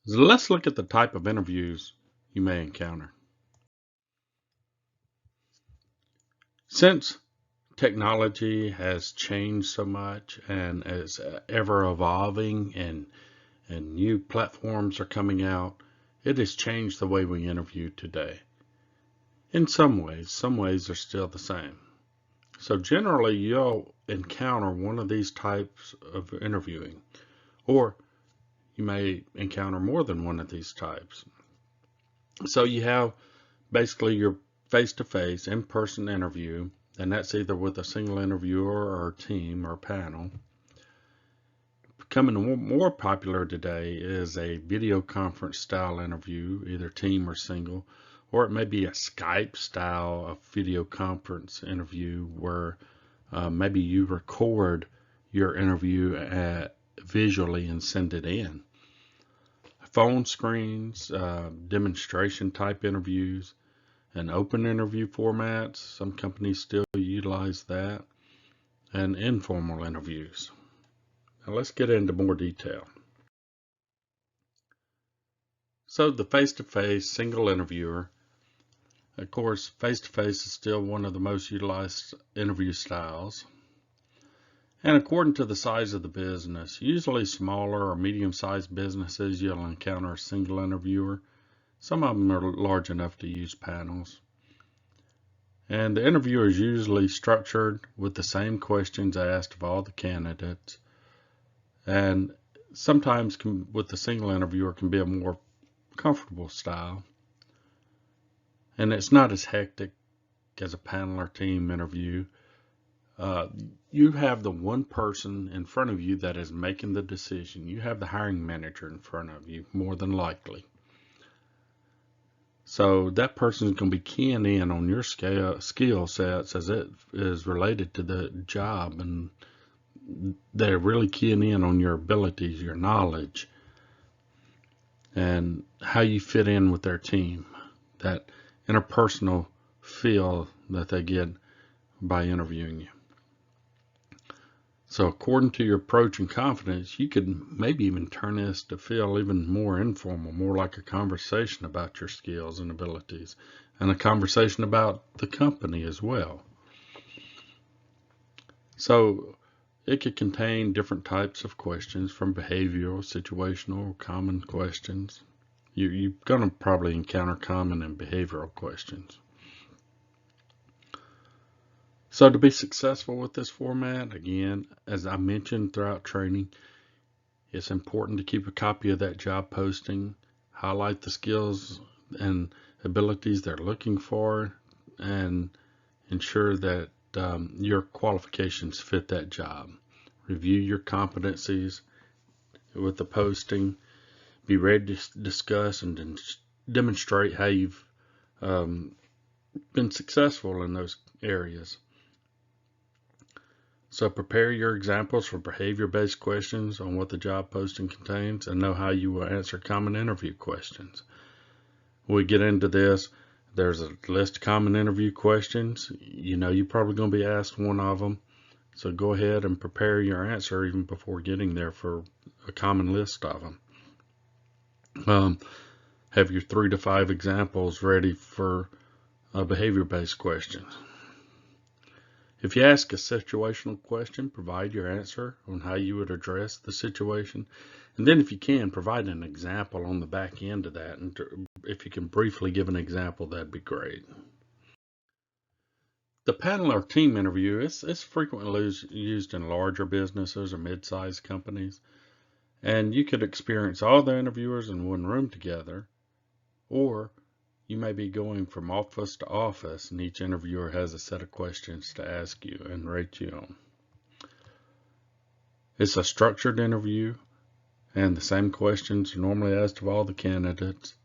So let's look at the type of interviews you may encounter. Since technology has changed so much and is ever evolving and new platforms are coming out, it has changed the way we interview today. In some ways are still the same. So generally you'll encounter one of these types of interviewing, or you may encounter more than one of these types. So you have basically your face-to-face, in-person interview, and that's either with a single interviewer or a team or panel. Becoming more popular today is a video conference style interview, either team or single, or it may be a Skype style of video conference interview where maybe you record your interview visually and send it in. Phone screens, demonstration type interviews, and open interview formats. Some companies still utilize that, and informal interviews. Now let's get into more detail. So the face-to-face single interviewer, of course, face-to-face is still one of the most utilized interview styles. And according to the size of the business, usually smaller or medium-sized businesses, you'll encounter a single interviewer. Some of them are large enough to use panels. And the interview is usually structured with the same questions asked of all the candidates. And sometimes with the single interviewer can be a more comfortable style. And it's not as hectic as a panel or team interview. You have the one person in front of you that is making the decision. You have the hiring manager in front of you, more than likely. So that person is going to be keying in on your skill sets as it is related to the job, and they're really keying in on your abilities, your knowledge, and how you fit in with their team. That interpersonal feel that they get by interviewing you. So according to your approach and confidence, you could maybe even turn this to feel even more informal, more like a conversation about your skills and abilities, and a conversation about the company as well. So it could contain different types of questions, from behavioral, situational, common questions. You're going to probably encounter common and behavioral questions. So to be successful with this format, again, as I mentioned throughout training, it's important to keep a copy of that job posting, highlight the skills and abilities they're looking for, and ensure that your qualifications fit that job. Review your competencies with the posting. Be ready to discuss and demonstrate how you've been successful in those areas. So prepare your examples for behavior-based questions on what the job posting contains, and know how you will answer common interview questions. When we get into this, there's a list of common interview questions. You know you're probably going to be asked one of them. So go ahead and prepare your answer even before getting there for a common list of them. Have your 3 to 5 examples ready for behavior-based questions. If you ask a situational question, provide your answer on how you would address the situation. And then if you can, provide an example on the back end of that. And if you can briefly give an example, that'd be great. The panel or team interview is frequently used in larger businesses or mid-sized companies. And you could experience all the interviewers in one room together, or you may be going from office to office, and each interviewer has a set of questions to ask you and rate you on. It's a structured interview, and the same questions are normally asked of all the candidates.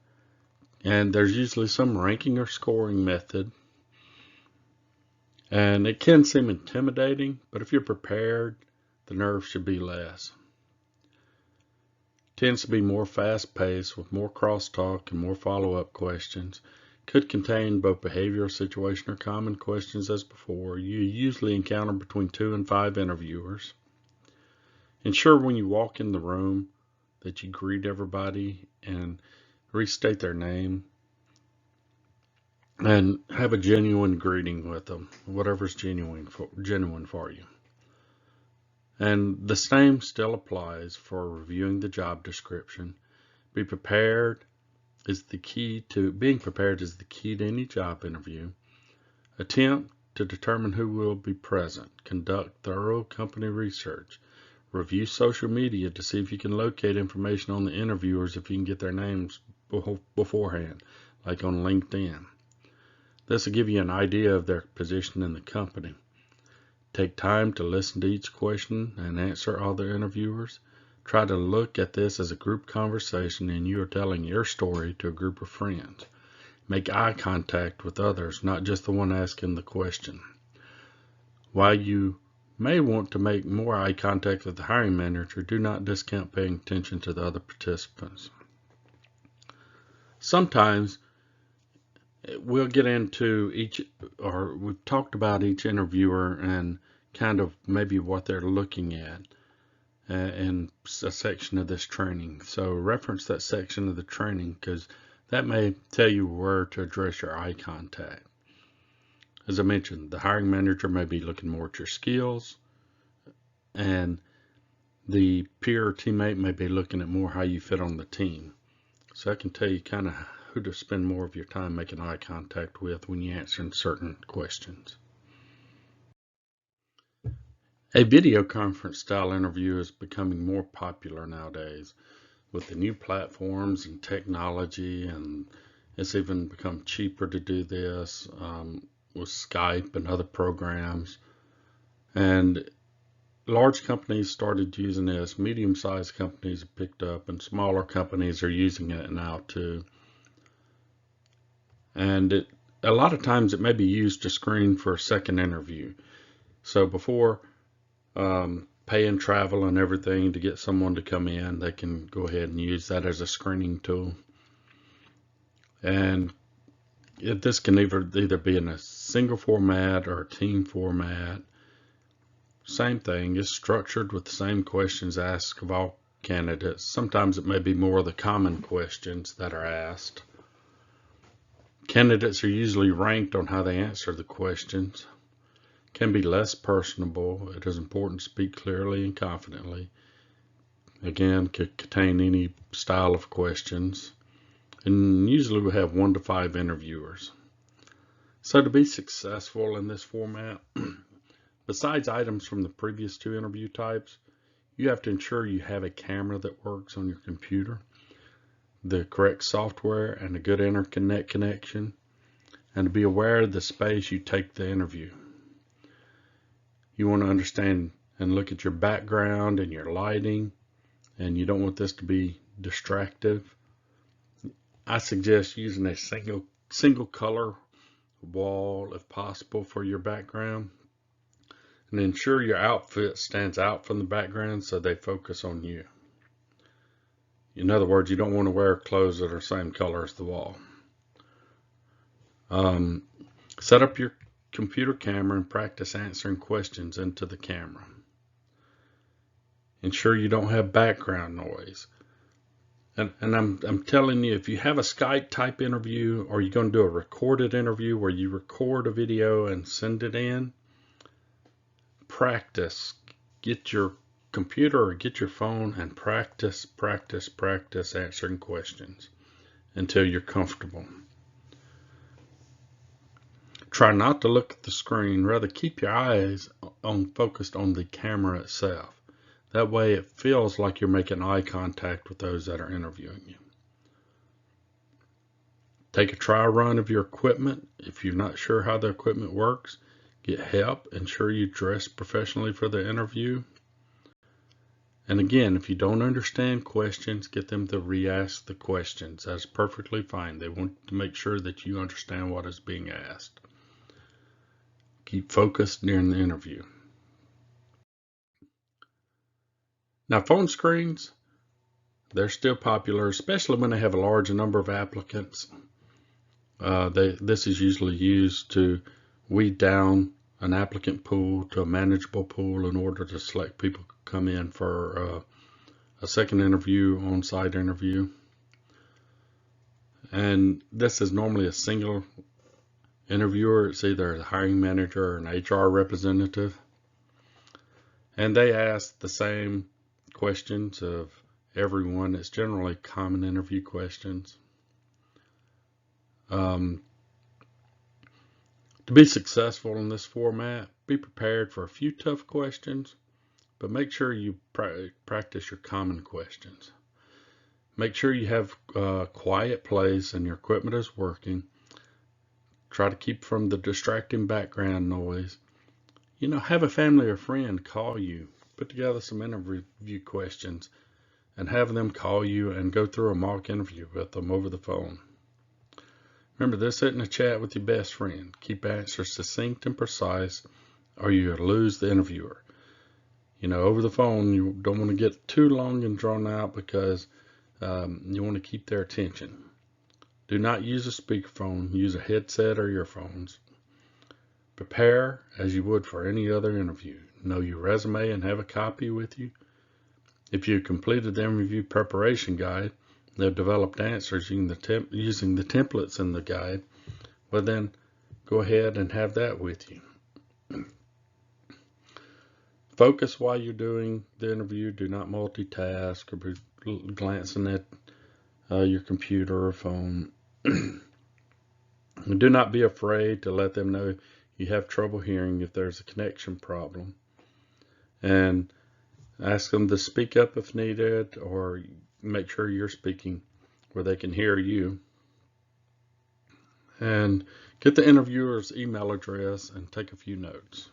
And there's usually some ranking or scoring method. And it can seem intimidating, but if you're prepared, the nerves should be less. Tends to be more fast-paced with more crosstalk and more follow-up questions. Could contain both behavioral, situation, or common questions as before. You usually encounter between 2 and 5 interviewers. Ensure when you walk in the room that you greet everybody and restate their name and have a genuine greeting with them, whatever's genuine for you. And the same still applies for reviewing the job description. Being prepared is the key to any job interview. Attempt to determine who will be present. Conduct thorough company research. Review social media to see if you can locate information on the interviewers if you can get their names beforehand, like on LinkedIn. This will give you an idea of their position in the company. Take time to listen to each question and answer all the interviewers. Try to look at this as a group conversation and you are telling your story to a group of friends. Make eye contact with others, not just the one asking the question. While you may want to make more eye contact with the hiring manager, do not discount paying attention to the other participants. Sometimes we'll get into we've talked about each interviewer and kind of maybe what they're looking at in a section of this training. So reference that section of the training because that may tell you where to address your eye contact. As I mentioned, the hiring manager may be looking more at your skills, and the peer or teammate may be looking at more how you fit on the team. So I can tell you kind of who to spend more of your time making eye contact with when you're answering certain questions. A video conference style interview is becoming more popular nowadays with the new platforms and technology, and it's even become cheaper to do this with Skype and other programs. And large companies started using this, medium-sized companies have picked up, and smaller companies are using it now too. And a lot of times it may be used to screen for a second interview. So before paying travel and everything to get someone to come in, they can go ahead and use that as a screening tool. And this can either be in a single format or a team format. Same thing, it's structured with the same questions asked of all candidates. Sometimes it may be more of the common questions that are asked. Candidates are usually ranked on how they answer the questions. Can be less personable. It is important to speak clearly and confidently. Again, could contain any style of questions. And usually we have 1 to 5 interviewers. So to be successful in this format, besides items from the previous 2 interview types, you have to ensure you have a camera that works on your computer, the correct software, and a good internet connection, and to be aware of the space you take the interview. You want to understand and look at your background and your lighting, and you don't want this to be distractive. I suggest using a single color wall if possible for your background, and ensure your outfit stands out from the background so they focus on you. In other words, you don't want to wear clothes that are the same color as the wall. Set up your computer camera and practice answering questions into the camera. Ensure you don't have background noise. And I'm telling you, if you have a Skype type interview, or you're going to do a recorded interview where you record a video and send it in, practice. Get your computer or get your phone and practice answering questions until you're comfortable. Try not to look at the screen. Rather, keep your eyes focused on the camera itself. That way it feels like you're making eye contact with those that are interviewing you. Take a trial run of your equipment. If you're not sure how the equipment works, get help. Ensure you dress professionally for the interview. And again, if you don't understand questions, get them to re-ask the questions. That's perfectly fine. They want to make sure that you understand what is being asked. Keep focused during the interview. Now, phone screens, they're still popular, especially when they have a large number of applicants. This is usually used to weed down an applicant pool to a manageable pool in order to select people who come in for a second interview, on-site interview. And this is normally a single interviewer. It's either a hiring manager or an HR representative. And they ask the same questions of everyone. It's generally common interview questions. To be successful in this format, be prepared for a few tough questions, but make sure you practice your common questions. Make sure you have a quiet place and your equipment is working. Try to keep from the distracting background noise. Have a family or friend call you. Put together some interview questions and have them call you and go through a mock interview with them over the phone. Remember, this isn't a chat with your best friend. Keep answers succinct and precise, or you'll lose the interviewer. Over the phone, you don't want to get too long and drawn out because you want to keep their attention. Do not use a speakerphone. Use a headset or earphones. Prepare as you would for any other interview. Know your resume and have a copy with you. If you completed the interview preparation guide, they've developed answers using the templates in the guide. Well, then go ahead and have that with you. Focus while you're doing the interview. Do not multitask or be glancing at your computer or phone. Do not be afraid to let them know you have trouble hearing if there's a connection problem. And ask them to speak up if needed, or make sure you're speaking where they can hear you. And get the interviewer's email address and take a few notes.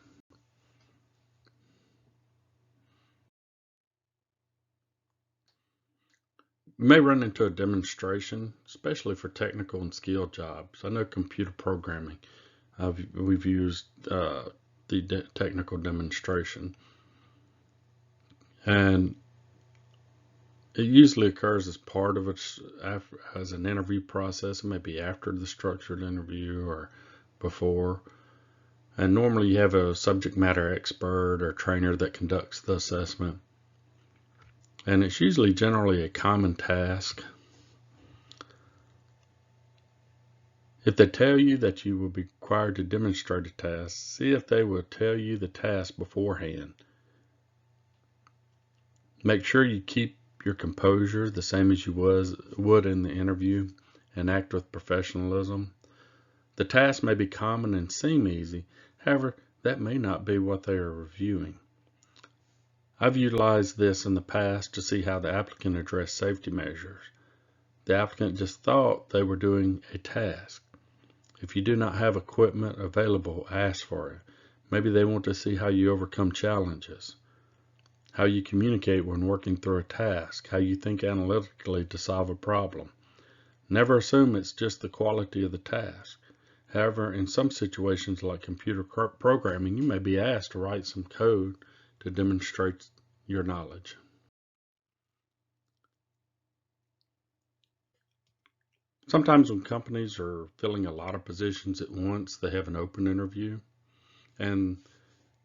You may run into a demonstration, especially for technical and skilled jobs. I know computer programming, we've used the technical demonstration. And it usually occurs as part of it, as an interview process. It may be after the structured interview or before. And normally you have a subject matter expert or trainer that conducts the assessment. And it's usually generally a common task. If they tell you that you will be required to demonstrate a task, see if they will tell you the task beforehand. Make sure you keep your composure the same as you would in the interview and act with professionalism. The task may be common and seem easy. However, that may not be what they are reviewing. I've utilized this in the past to see how the applicant addressed safety measures. The applicant just thought they were doing a task. If you do not have equipment available, ask for it. Maybe they want to see how you overcome challenges, how you communicate when working through a task, how you think analytically to solve a problem. Never assume it's just the quality of the task. However, in some situations like computer programming, you may be asked to write some code to demonstrate your knowledge. Sometimes when companies are filling a lot of positions at once, they have an open interview, and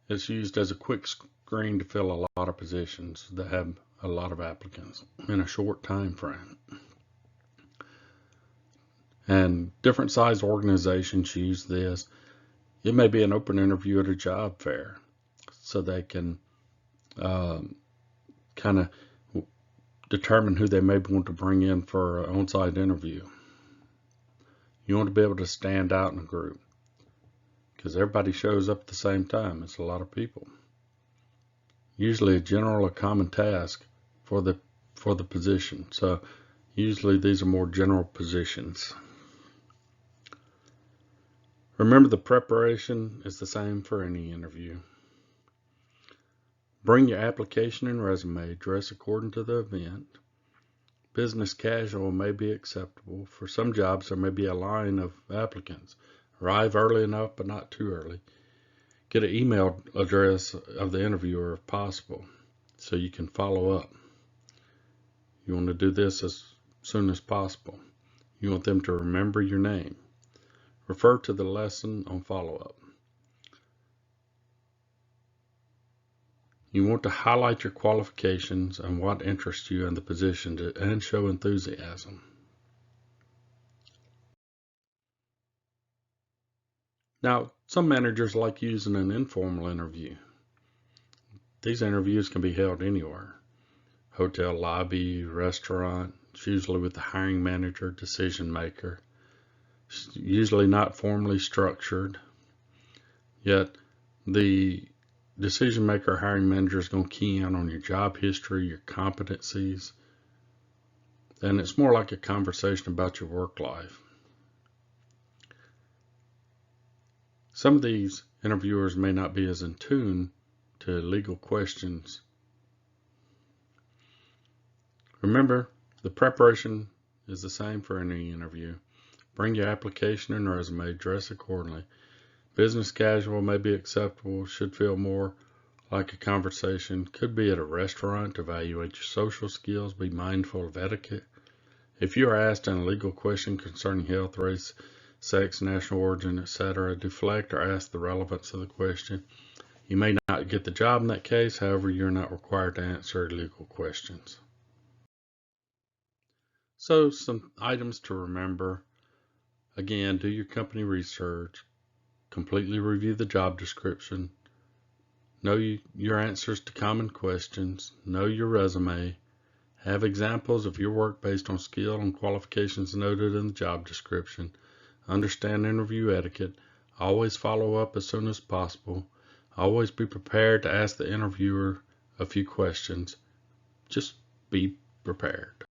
it's used as a quick screen to fill a lot of positions that have a lot of applicants in a short time frame. And different size organizations use this. It may be an open interview at a job fair, so they can kind of determine who they may want to bring in for an on-site interview. You want to be able to stand out in a group because everybody shows up at the same time. It's a lot of people. Usually a general or common task for the position. So usually these are more general positions. Remember, the preparation is the same for any interview. Bring your application and resume. Dress according to the event. Business casual may be acceptable. For some jobs, there may be a line of applicants. Arrive early enough, but not too early. Get an email address of the interviewer if possible, so you can follow up. You want to do this as soon as possible. You want them to remember your name. Refer to the lesson on follow-up. You want to highlight your qualifications and what interests you in the position and show enthusiasm. Now, some managers like using an informal interview. These interviews can be held anywhere. Hotel lobby, restaurant, it's usually with the hiring manager, decision maker. It's usually not formally structured, yet the decision maker, hiring manager is going to key in on your job history, your competencies, and it's more like a conversation about your work life. Some of these interviewers may not be as in tune to legal questions. Remember, the preparation is the same for any interview. Bring your application and resume, dress accordingly. Business casual may be acceptable, should feel more like a conversation. Could be at a restaurant to evaluate your social skills, be mindful of etiquette. If you are asked an illegal question concerning health, race, sex, national origin, etc., deflect or ask the relevance of the question. You may not get the job in that case, however, you're not required to answer illegal questions. So, some items to remember. Again, do your company research, completely review the job description, know your answers to common questions, know your resume, have examples of your work based on skill and qualifications noted in the job description, understand interview etiquette, always follow up as soon as possible, always be prepared to ask the interviewer a few questions. Just be prepared.